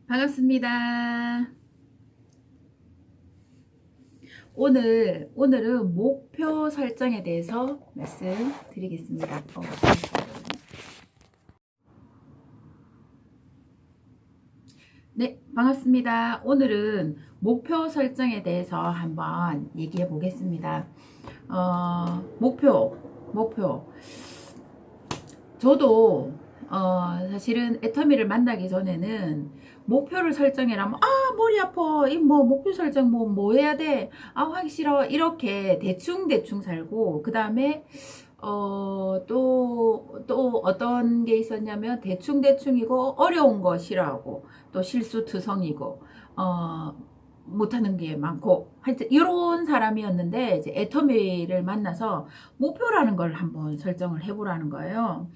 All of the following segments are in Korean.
반갑습니다. 오늘은 목표 설정에 대해서 말씀드리겠습니다. 네, 반갑습니다. 오늘은 목표 설정에 대해서 한번 얘기해 보겠습니다. 목표. 저도 사실은 애터미를 만나기 전에는 목표를 설정해라면 머리 아파 이 뭐 목표 설정 뭐 해야 돼 하기 싫어 이렇게 대충 살고 그 다음에 또 어떤 게 있었냐면 대충이고 어려운 거 싫어하고 또 실수투성이고 못하는 게 많고 하여튼 이런 사람이었는데 이제 애터미를 만나서 목표라는 걸 한번 설정을 해보라는 거예요.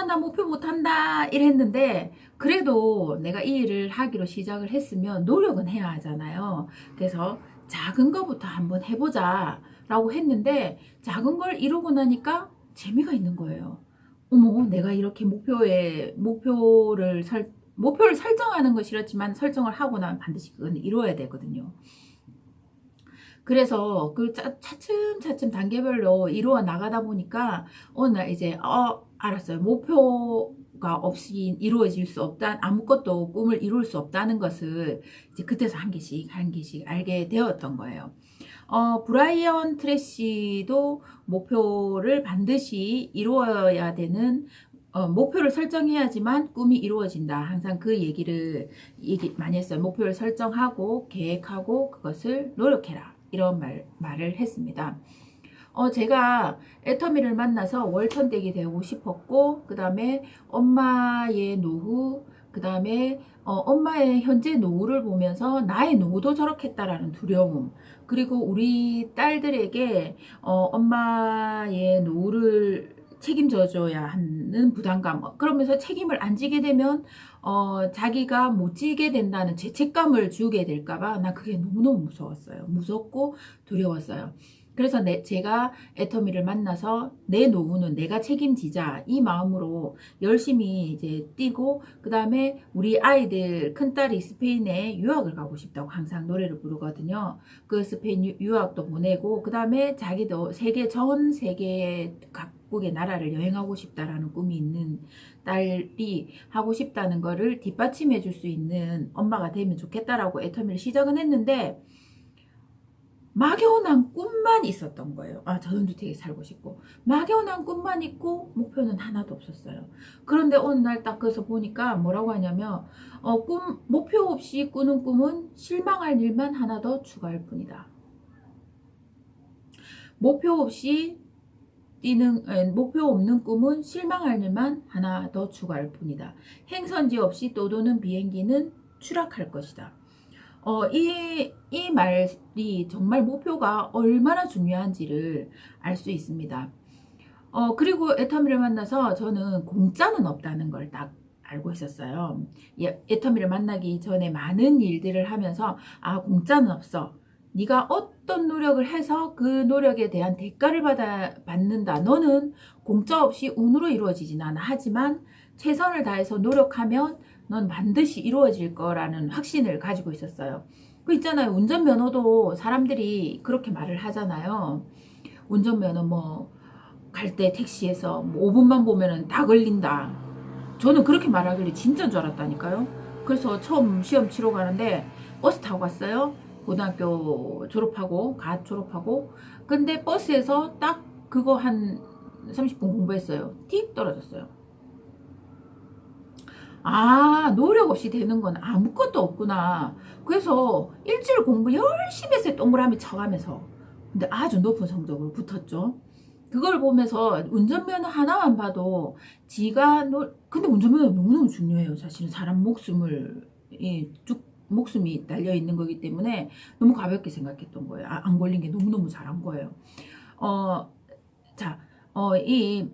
나 목표 못한다 이랬는데 그래도 내가 이 일을 하기로 시작을 했으면 노력은 해야 하잖아요. 그래서 작은 거부터 한번 해보자 라고 했는데 작은 걸 이루고 나니까 재미가 있는 거예요. 어머, 내가 이렇게 목표를 설정하는 거 싫었지만 설정을 하고 나면 반드시 그건 이루어야 되거든요. 그래서 그 차츰 단계별로 이루어 나가다 보니까 어느 날 이제 알았어요. 목표가 없이 이루어질 수 없다, 아무것도 꿈을 이룰 수 없다는 것을 이제 그때서 한 개씩 알게 되었던 거예요. 브라이언 트래시도 목표를 반드시 이루어야 되는 목표를 설정해야지만 꿈이 이루어진다. 항상 그 얘기 많이 했어요. 목표를 설정하고 계획하고 그것을 노력해라. 이런 말을 했습니다. 제가 애터미를 만나서 월천댁이 되고 싶었고, 그 다음에 엄마의 노후, 그 다음에 엄마의 현재 노후를 보면서 나의 노후도 저렇겠다라는 두려움, 그리고 우리 딸들에게 엄마의 노후를 책임져줘야 하는 부담감, 그러면서 책임을 안 지게 되면 자기가 못 지게 된다는 죄책감을 주게 될까봐 나 그게 너무너무 무서웠어요. 무섭고 두려웠어요. 그래서 제가 애터미를 만나서 내 노후는 내가 책임지자 이 마음으로 열심히 이제 뛰고, 그 다음에 우리 아이들 큰딸이 스페인에 유학을 가고 싶다고 항상 노래를 부르거든요. 그 스페인 유학도 보내고, 그 다음에 자기도 전 세계 각국의 나라를 여행하고 싶다라는 꿈이 있는 딸이 하고 싶다는 거를 뒷받침해 줄 수 있는 엄마가 되면 좋겠다라고 애터미를 시작은 했는데, 막연한 꿈만 있었던 거예요. 전원주택에 살고 싶고 막연한 꿈만 있고 목표는 하나도 없었어요. 그런데 어느 날 딱 그래서 보니까 뭐라고 하냐면 목표 없이 꾸는 꿈은 실망할 일만 하나 더 추가할 뿐이다. 목표 없는 꿈은 실망할 일만 하나 더 추가할 뿐이다. 행선지 없이 떠도는 비행기는 추락할 것이다. 이 말이 정말 목표가 얼마나 중요한지를 알 수 있습니다. 그리고 애터미를 만나서 저는 공짜는 없다는 걸 딱 알고 있었어요. 애터미를 만나기 전에 많은 일들을 하면서 공짜는 없어. 네가 어떤 노력을 해서 그 노력에 대한 대가를 받는다. 너는 공짜 없이 운으로 이루어지진 않아. 하지만 최선을 다해서 노력하면 넌 반드시 이루어질 거라는 확신을 가지고 있었어요. 그 있잖아요. 운전면허도 사람들이 그렇게 말을 하잖아요. 운전면허 갈 때 택시에서 5분만 보면은 다 걸린다. 저는 그렇게 말하길래 진짜인 줄 알았다니까요. 그래서 처음 시험 치러 가는데 버스 타고 갔어요. 고등학교 졸업하고 근데 버스에서 딱 그거 한 30분 공부했어요. 틱 떨어졌어요. 노력 없이 되는 건 아무것도 없구나. 그래서 일주일 공부 열심히 했어요. 동그라미 쳐가면서. 근데 아주 높은 성적으로 붙었죠. 그걸 보면서 운전면허 하나만 봐도 근데 운전면허 너무너무 중요해요. 사실은 사람 목숨이 달려 있는 거기 때문에 너무 가볍게 생각했던 거예요. 안 걸린 게 너무너무 잘한 거예요. 이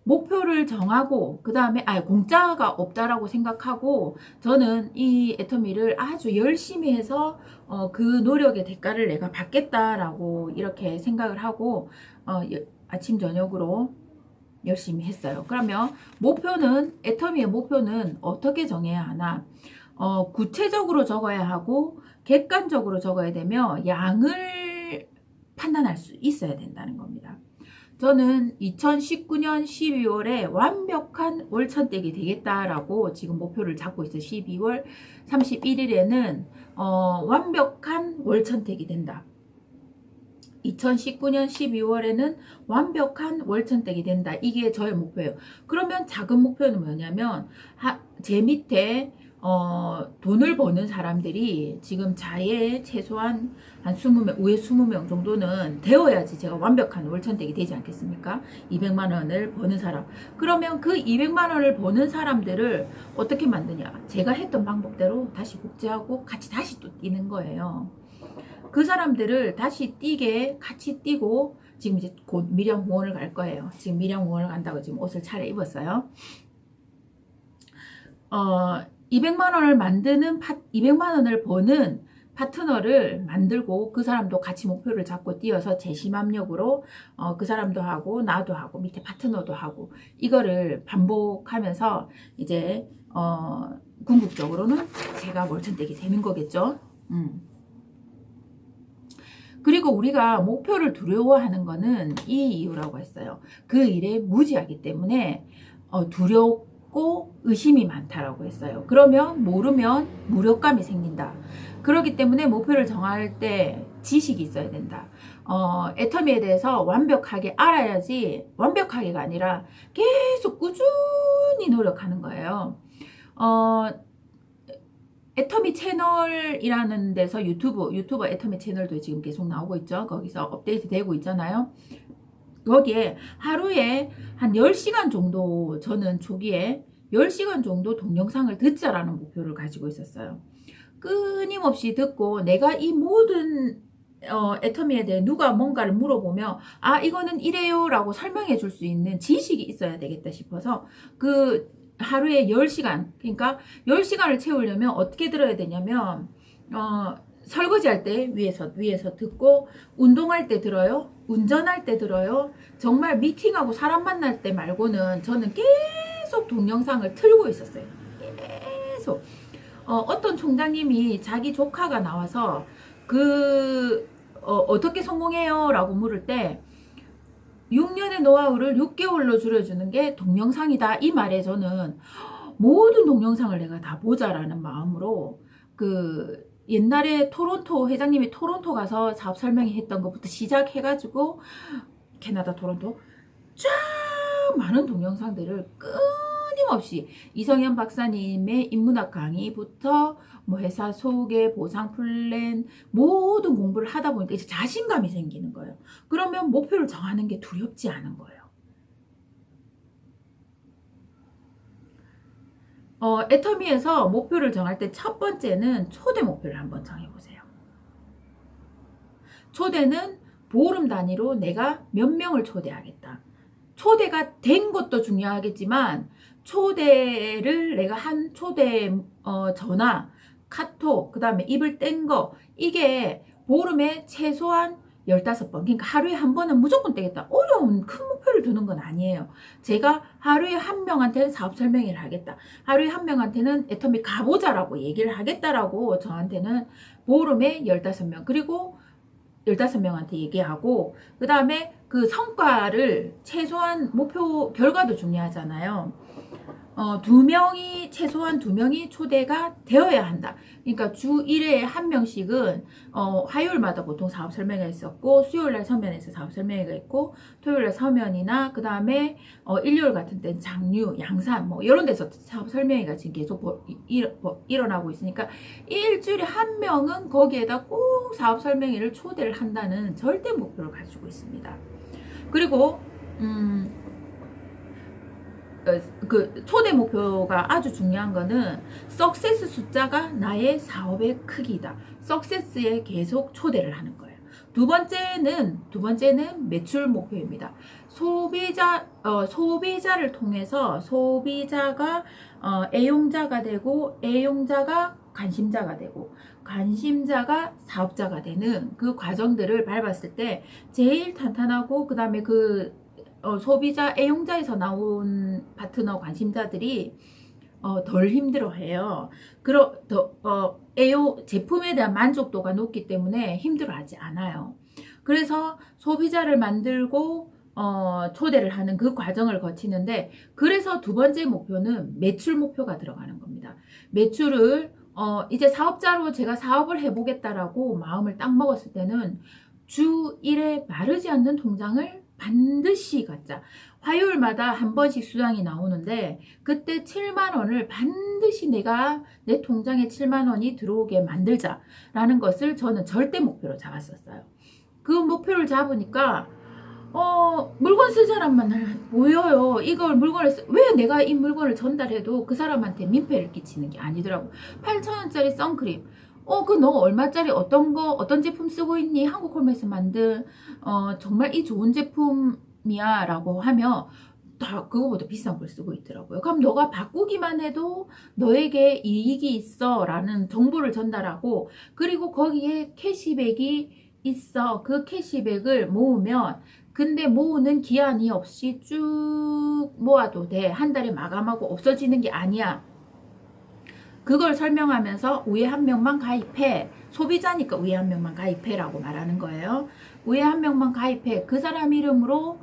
목표를 정하고 그 다음에 공짜가 없다라고 생각하고 저는 이 애터미를 아주 열심히 해서 그 노력의 대가를 내가 받겠다라고 이렇게 생각을 하고 아침 저녁으로 열심히 했어요. 그러면 애터미의 목표는 어떻게 정해야 하나? 구체적으로 적어야 하고 객관적으로 적어야 되며 양을 판단할 수 있어야 된다는 겁니다. 저는 2019년 12월에 완벽한 월천댁이 되겠다라고 지금 목표를 잡고 있어요. 12월 31일에는 완벽한 월천댁이 된다. 2019년 12월에는 완벽한 월천댁이 된다. 이게 저의 목표예요. 그러면 작은 목표는 뭐냐면 제 밑에 돈을 버는 사람들이 지금 자에 최소한 한 20명, 20명 정도는 되어야지 제가 완벽한 월천댁이 되지 않겠습니까? 200만 원을 버는 사람. 그러면 그 200만 원을 버는 사람들을 어떻게 만드냐? 제가 했던 방법대로 다시 복제하고 같이 다시 또 뛰는 거예요. 그 사람들을 다시 뛰게 같이 뛰고 지금 이제 곧 밀양공원을 갈 거예요. 지금 밀양공원을 간다고 지금 옷을 차려입었어요. 200만 원을 만드는 200만 원을 버는 파트너를 만들고 그 사람도 같이 목표를 잡고 뛰어서 재심압력으로 그 사람도 하고 나도 하고 밑에 파트너도 하고 이거를 반복하면서 이제 궁극적으로는 제가 월천댁이 되는 거겠죠. 그리고 우리가 목표를 두려워하는 거는 이 이유라고 했어요. 그 일에 무지하기 때문에 두렵고 의심이 많다라고 했어요. 그러면 모르면 무력감이 생긴다. 그렇기 때문에 목표를 정할 때 지식이 있어야 된다. 애터미에 대해서 완벽하게 알아야지 완벽하게가 아니라 계속 꾸준히 노력하는 거예요. 애터미 채널이라는 데서 유튜버 애터미 채널도 지금 계속 나오고 있죠. 거기서 업데이트 되고 있잖아요. 거기에 하루에 한 10시간 정도 저는 초기에 10시간 정도 동영상을 듣자라는 목표를 가지고 있었어요. 끊임없이 듣고 내가 이 모든 애터미에 대해 누가 뭔가를 물어보면 아 이거는 이래요 라고 설명해 줄 수 있는 지식이 있어야 되겠다 싶어서 하루에 10시간, 그러니까 10시간을 채우려면 어떻게 들어야 되냐면 설거지할 때 위에서 듣고 운동할 때 들어요. 운전할 때 들어요. 정말 미팅하고 사람 만날 때 말고는 저는 계속 동영상을 틀고 있었어요. 계속. 어떤 총장님이 자기 조카가 나와서 어떻게 성공해요? 라고 물을 때 6년의 노하우를 6개월로 줄여주는 게 동영상이다. 이 말에 저는 모든 동영상을 내가 다 보자라는 마음으로 옛날에 토론토 회장님이 토론토 가서 사업 설명했던 것부터 시작해가지고 캐나다 토론토 쫙 많은 동영상들을 끊임없이 이성현 박사님의 인문학 강의부터 뭐 회사 소개, 보상 플랜 모든 공부를 하다 보니까 이제 자신감이 생기는 거예요. 그러면 목표를 정하는 게 두렵지 않은 거예요. 애터미에서 목표를 정할 때 첫 번째는 초대 목표를 한번 정해보세요. 초대는 보름 단위로 내가 몇 명을 초대하겠다. 초대가 된 것도 중요하겠지만 초대를 내가 한 초대 전화, 카톡, 그 다음에 입을 뗀 거 이게 보름에 최소한 15번 그러니까 하루에 한 번은 무조건 떼겠다. 어려운 큰 목표를 두는 건 아니에요. 제가 하루에 한 명한테는 사업 설명회를 하겠다. 하루에 한 명한테는 애터미 가보자라고 얘기를 하겠다라고 저한테는 보름에 15명 그리고 15명한테 얘기하고 그 다음에 그 성과를 최소한 목표 결과도 중요하잖아요. 최소한 2명이 초대가 되어야 한다. 그러니까 주 1회에 한 명씩은, 화요일마다 보통 사업 설명회가 있었고, 수요일날 서면에서 사업 설명회가 있고, 토요일날 서면이나, 그 다음에, 일요일 같은 때는 장류, 양산, 뭐, 이런 데서 사업 설명회가 지금 계속 일어나고 있으니까, 일주일에 한 명은 거기에다 꼭 사업 설명회를 초대를 한다는 절대 목표를 가지고 있습니다. 그리고, 초대 목표가 아주 중요한 거는 석세스 숫자가 나의 사업의 크기다. 석세스에 계속 초대를 하는 거예요. 두 번째는 매출 목표입니다. 소비자를 통해서 소비자가 애용자가 되고 애용자가 관심자가 되고 관심자가 사업자가 되는 그 과정들을 밟았을 때 제일 탄탄하고 그 다음에 소비자 애용자에서 나온 파트너 관심자들이 덜 힘들어해요. 제품에 대한 만족도가 높기 때문에 힘들어하지 않아요. 그래서 소비자를 만들고 초대를 하는 그 과정을 거치는데, 그래서 두 번째 목표는 매출 목표가 들어가는 겁니다. 매출을 이제 사업자로 제가 사업을 해보겠다라고 마음을 딱 먹었을 때는 주 1회 마르지 않는 통장을 반드시 갖자. 화요일마다 한 번씩 수당이 나오는데 그때 7만 원을 반드시 내가 내 통장에 7만 원이 들어오게 만들자라는 것을 저는 절대 목표로 잡았었어요. 그 목표를 잡으니까 물건 쓸 사람만 보여요. 이걸 왜 내가 이 물건을 전달해도 그 사람한테 민폐를 끼치는 게 아니더라고. 8,000원짜리 선크림. 그 너 얼마짜리 어떤 제품 쓰고 있니? 한국홈에서 만든, 정말 이 좋은 제품이야. 라고 하면, 다 그거보다 비싼 걸 쓰고 있더라고요. 그럼 너가 바꾸기만 해도 너에게 이익이 있어. 라는 정보를 전달하고, 그리고 거기에 캐시백이 있어. 그 캐시백을 모으면, 근데 모으는 기한이 없이 쭉 모아도 돼. 한 달에 마감하고 없어지는 게 아니야. 그걸 설명하면서 우에 한 명만 가입해. 소비자니까 우에 한 명만 가입해라고 말하는 거예요. 우에 한 명만 가입해. 그 사람 이름으로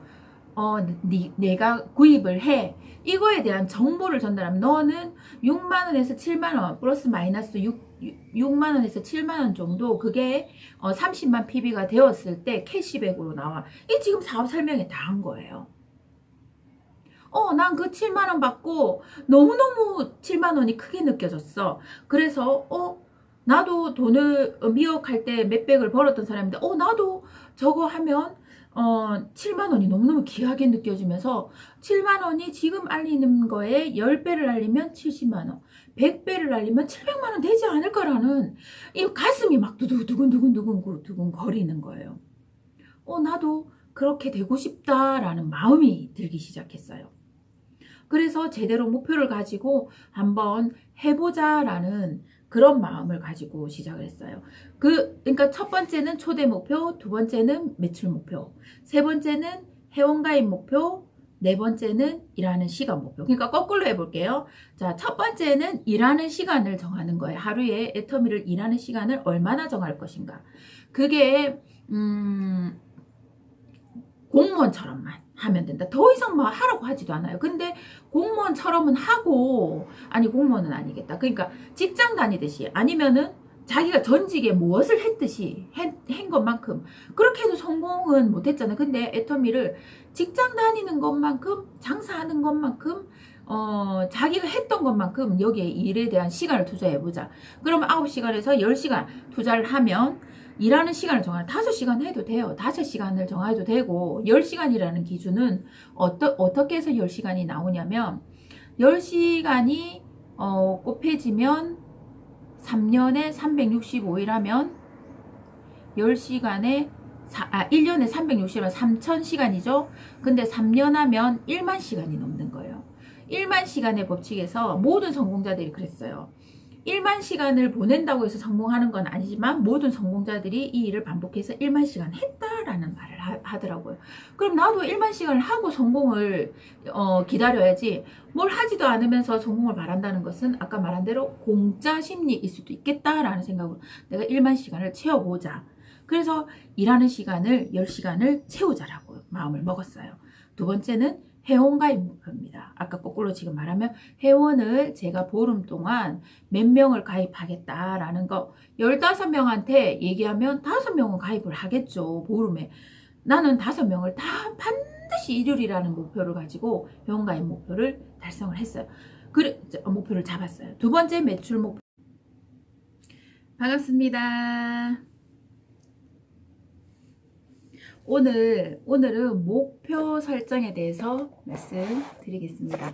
내가 구입을 해. 이거에 대한 정보를 전달하면 너는 6만원에서 7만원 플러스 마이너스 6만원에서 7만원 정도, 그게 30만 PB가 되었을 때 캐시백으로 나와. 이 지금 사업 설명에 다 한 거예요. 난 그 7만원 받고 너무너무 7만원이 크게 느껴졌어. 그래서 나도 돈을 미역할 때 몇백을 벌었던 사람인데 나도 저거 하면 7만원이 너무너무 귀하게 느껴지면서 7만원이 지금 알리는 거에 10배를 알리면 70만원, 100배를 알리면 700만원 되지 않을까라는 이 가슴이 막 두근두근 거리는 거예요. 나도 그렇게 되고 싶다라는 마음이 들기 시작했어요. 그래서 제대로 목표를 가지고 한번 해보자라는 그런 마음을 가지고 시작을 했어요. 그러니까 첫 번째는 초대 목표, 두 번째는 매출 목표, 세 번째는 회원가입 목표, 네 번째는 일하는 시간 목표. 그러니까 거꾸로 해볼게요. 자, 첫 번째는 일하는 시간을 정하는 거예요. 하루에 애터미를 일하는 시간을 얼마나 정할 것인가. 그게 공무원처럼만 하면 된다. 더 이상 뭐 하라고 하지도 않아요. 근데 공무원처럼은 하고, 아니 공무원은 아니겠다. 그러니까 직장 다니듯이, 아니면은 자기가 전직에 무엇을 했듯이 한 것만큼, 그렇게 해도 성공은 못했잖아요. 근데 애터미를 직장 다니는 것만큼, 장사하는 것만큼, 자기가 했던 것만큼 여기에 일에 대한 시간을 투자해보자. 그러면 9시간에서 10시간 투자를 하면 일하는 시간을 정하는 5시간 해도 돼요. 5시간을 정해도 되고, 10시간이라는 기준은 어떻게 해서 10시간이 나오냐면, 10시간이 곱해지면 3년에 365일 하면 10시간에 1년에 360이면 3000시간이죠. 근데 3년 하면 1만 시간이 넘는 거예요. 1만 시간의 법칙에서 모든 성공자들이 그랬어요. 1만 시간을 보낸다고 해서 성공하는 건 아니지만 모든 성공자들이 이 일을 반복해서 1만 시간 했다라는 말을 하더라고요. 그럼 나도 1만 시간을 하고 성공을 기다려야지, 뭘 하지도 않으면서 성공을 바란다는 것은 아까 말한 대로 공짜 심리일 수도 있겠다라는 생각으로 내가 1만 시간을 채워보자. 그래서 일하는 시간을 10시간을 채우자라고 마음을 먹었어요. 두 번째는 회원가입 목표입니다. 아까 거꾸로 지금 말하면 회원을 제가 보름 동안 몇 명을 가입하겠다라는 거, 15명한테 얘기하면 5명은 가입을 하겠죠. 보름에. 나는 5명을 다 반드시 일요일이라는 목표를 가지고 회원가입 목표를 달성을 했어요. 목표를 잡았어요. 두 번째 매출 목표. 반갑습니다. 오늘은 목표 설정에 대해서 말씀드리겠습니다.